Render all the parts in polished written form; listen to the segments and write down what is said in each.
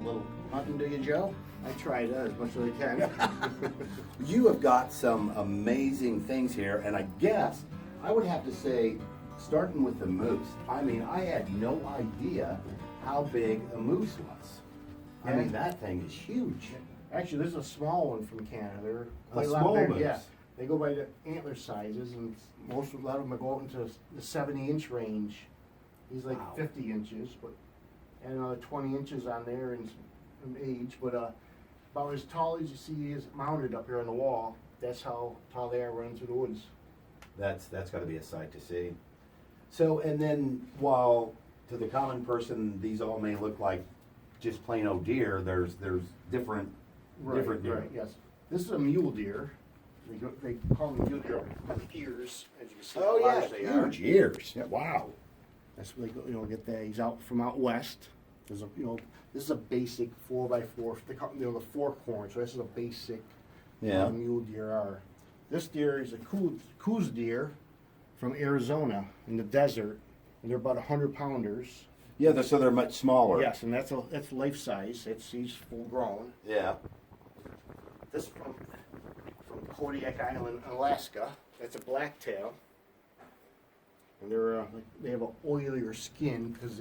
little hunting, do you, Joe? I try that as much as I can. You have got some amazing things here, and I guess I would have to say, starting with the moose. I mean, I had no idea how big a moose was. I mean, that thing is huge. Actually, this is a small one from Canada. They're A quite a lot small bigger. moose. Yeah, they go by the antler sizes, and a lot of them go up into the 70-inch range. He's like Wow. 50 inches, but and another 20 inches on there in age. But about as tall as you see he is mounted up here on the wall. That's how tall they are running through the woods. That's got to be a sight to see. So, and then while to the common person these all may look like just plain old deer, there's different different deer. Right, yes. This is a mule deer. They call them mule deer with ears, as you can see. Oh how yeah, large they are. huge ears. Yeah, wow. That's where they go, get that. He's out from out west. There's a, this is a basic 4x4. They call the fork horn. So this is a basic mule deer are. This deer is a coos deer from Arizona in the desert, and they're about 100-pounders. Yeah, so they're much smaller. Yes, and that's life size. He's full grown. Yeah. This from Kodiak Island, Alaska. That's a blacktail, and they have an oilier skin because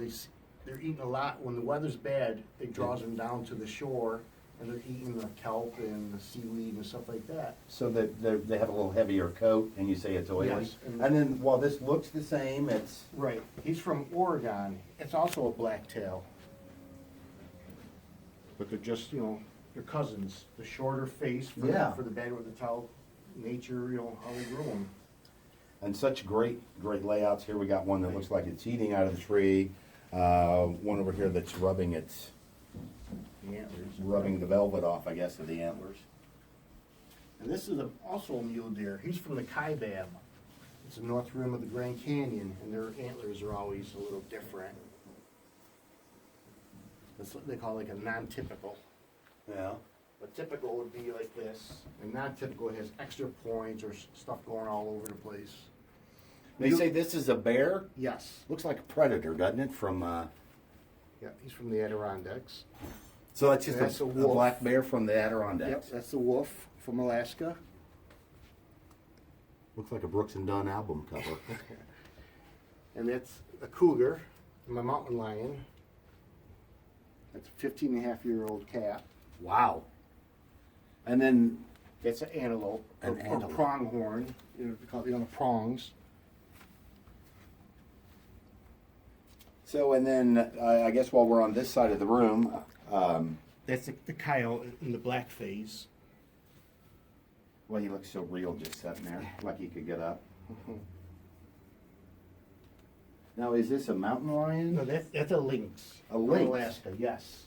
they're eating a lot. When the weather's bad, it draws them down to the shore, and they're eating the kelp and the seaweed and stuff like that. So that they have a little heavier coat, and you say it's oily. Yes, and then while this looks the same, it's Right. He's from Oregon. It's also a blacktail, but they're just they're cousins. The shorter face for the bad with the towel. Nature, how they grew them. and such great layouts. Here we got one that looks like it's eating out of the tree. One over here that's rubbing The antlers. rubbing the velvet off, I guess, of the antlers. And this is also a mule deer. He's from the Kaibab. It's the north rim of the Grand Canyon, and their antlers are always a little different. That's what they call like a non-typical. Yeah. But typical would be like this, and non-typical has extra points or stuff going all over the place. They say this is a bear. Yes. Looks like a predator, doesn't it? From Yeah, he's from the Adirondacks. so that's just That's a a wolf. black bear from the Adirondacks. Yep, that's the wolf from Alaska. Looks like a Brooks and Dunn album cover. And that's a cougar, my mountain lion. That's a 15-and-a-half-year-old calf. Wow. And then That's an antelope, An or antelope. pronghorn. They call it the prongs. so and then I guess while we're on this side of the room, That's the coyote in the black phase. well, he looks so real just sitting there, like he could get up. Now, is this a mountain lion? No, that's a lynx. A From lynx? Alaska, yes.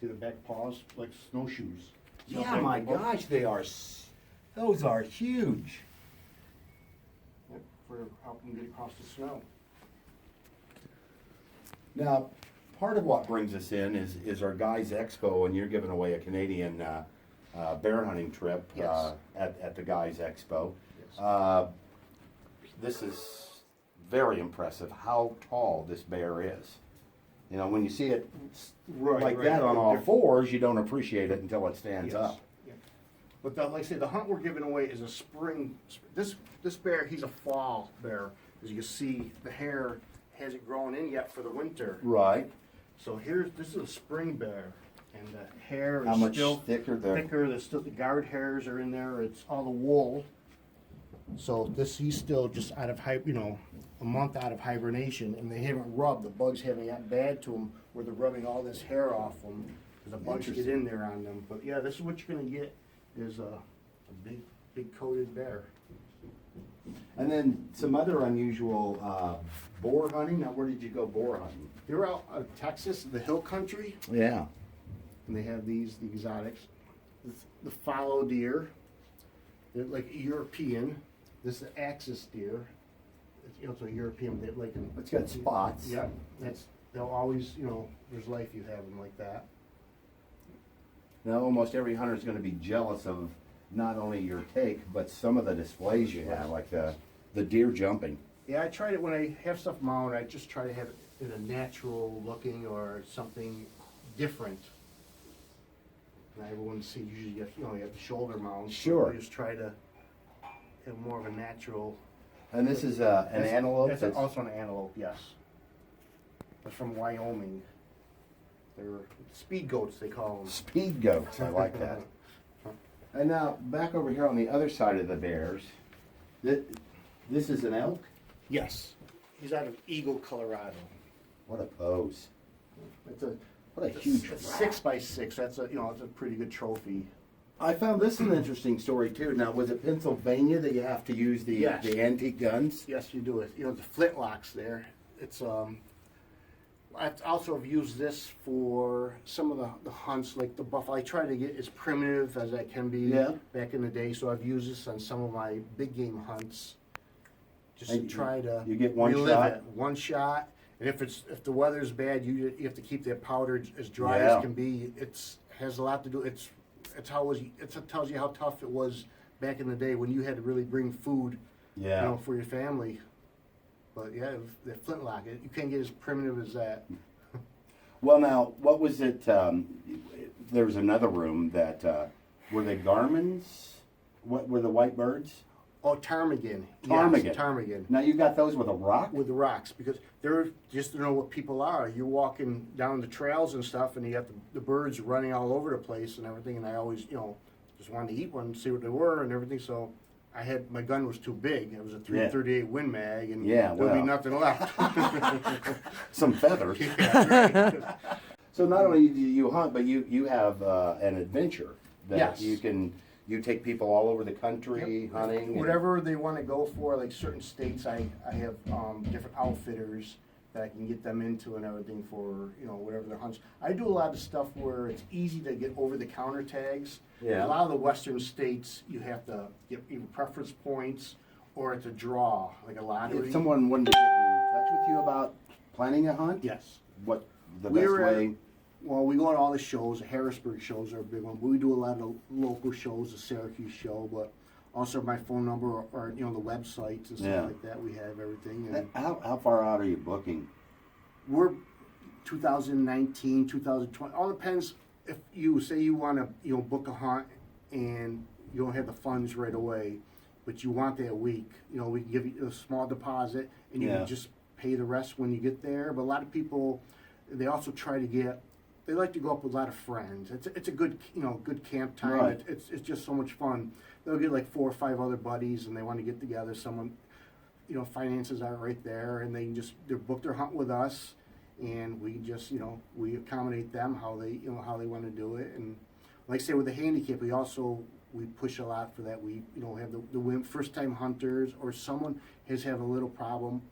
See the back paws like snowshoes. Yeah, my gosh, they are. Those are huge. Yep, for helping get across the snow. Now, part of what brings us in is our Guys Expo, and you're giving away a Canadian bear hunting trip Yes. at the Guys Expo. Yes. This is very impressive how tall this bear is. You know, when you see it like that on all fours, you don't appreciate it until it stands Yes. up. Yeah. But like I say, the hunt we're giving away is a spring. This bear, he's a fall bear. As you can see, the hair hasn't grown in yet for the winter. Right. So this is a spring bear, and the hair is How much still thicker there? thicker. There's still the guard hairs are in there. It's all the wool. So he's still just out of a month out of hibernation, and they haven't rubbed. The bugs haven't gotten bad to them where they're rubbing all this hair off them because the bugs get in there on them. But yeah, this is what you're gonna get is a big coated bear. And then some other unusual boar hunting. Now, where did you go boar hunting? They were out of Texas, the hill country, Yeah. and they have the exotics. The fallow deer, they're like European. This is the axis deer. It's a European. They like It's got spots. Yeah, they'll always there's life you have them like that. Now, almost every hunter is going to be jealous of not only your take, but some of the displays you have, like the deer jumping. Yeah, I tried it when I have stuff mounted. I just try to have it in a natural looking or something different. And everyone sees usually you have the shoulder mounts. Sure. We just try to have more of a natural. And this is an antelope? That's also an antelope, yes. It's from Wyoming. They're speed goats, they call them. Speed goats, I like that. And now, back over here on the other side of the bears, this is an elk? Yes. He's out of Eagle, Colorado. What a pose. What a It's huge a rat. 6x6. That's it's a pretty good trophy. I found this an interesting story too. Now, was it Pennsylvania that you have to use the Yes. the antique guns? Yes, you do it. The flintlocks there. It's I also have used this for some of the hunts, like the buffalo. I try to get as primitive as I can be back in the day, so I've used this on some of my big game hunts. Just And to try to you get one relive shot? it. One shot. And if the weather's bad, you have to keep that powder as dry Yeah. as can be. It has a lot to do. It tells you how tough it was back in the day when you had to really bring food, Yeah. for your family. But yeah, the flintlock, you can't get as primitive as that. Well, now, what was it? There was another room that were they Garmins? What were the white birds? Oh, ptarmigan. Ptarmigan. Yes, ptarmigan. Now you got those with a rock. With the rocks, because they're just to know what people are. You're walking down the trails and stuff, and you got the birds running all over the place and everything. And I always, just wanted to eat one and see what they were and everything. So my gun was too big. It was a 338 Win Mag, and there'd be nothing left. Some feathers. Yeah, right. So not only do you hunt, but you have an adventure that Yes. you take people all over the country hunting. and- Whatever they want to go for, like certain states, I have different outfitters that I can get them into and everything for whatever their hunts. I do a lot of stuff where it's easy to get over the counter tags. Yeah. A lot of the western states, you have to get either preference points or it's a draw, like a lottery. If someone wanted to get in touch with you about planning a hunt, Yes. what the best way? Well, we go to all the shows. The Harrisburg shows are a big one. But we do a lot of local shows, the Syracuse show, but also my phone number or the websites and stuff like that. We have everything. And How far out are you booking? we're 2019, 2020. All depends if you say you want to book a hunt and you don't have the funds right away, but you want that week. We can give you a small deposit and you can just pay the rest when you get there. But a lot of people, they also try to get. They like to go up with a lot of friends. It's a good good camp time. Right. It's just so much fun. They'll get like 4 or 5 other buddies and they want to get together. Someone, finances are right there, and they book their hunt with us, and we just we accommodate them how they want to do it. And like I say, with the handicap, we push a lot for that. We have the first time hunters or someone has had a little problem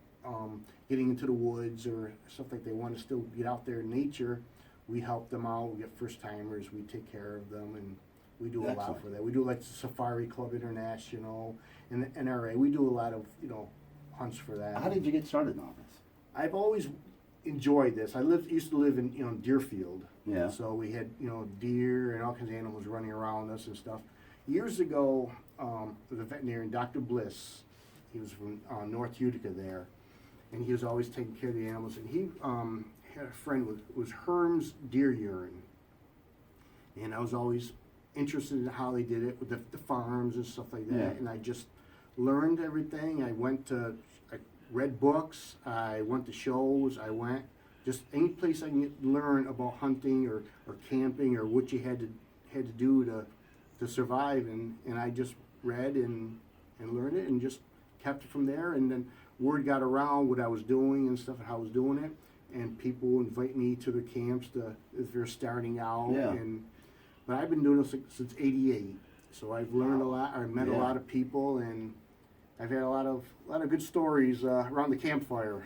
getting into the woods or stuff like they want to still get out there in nature. We help them out. We get first timers. We take care of them, and we do a lot for that. We do like the Safari Club International and the NRA. We do a lot of hunts for that. How did you get started on this? I've always enjoyed this. used to live in Deerfield. Yeah. So we had deer and all kinds of animals running around us and stuff. Years ago, the veterinarian Dr. Bliss, he was from North Utica there, and he was always taking care of the animals. And he had a friend was Herm's deer urine, and I was always interested in how they did it with the farms and stuff like that. Yeah. And I just learned everything. I read books. I went to shows. I went just any place I can learn about hunting or camping or what you had to do to survive. And I just read and learned it and just kept it from there. And then word got around what I was doing and stuff and how I was doing it. And people invite me to their camps if they're starting out. Yeah. But I've been doing this since '88, so I've learned a lot. I've met a lot of people, and I've had a lot of good stories around the campfire.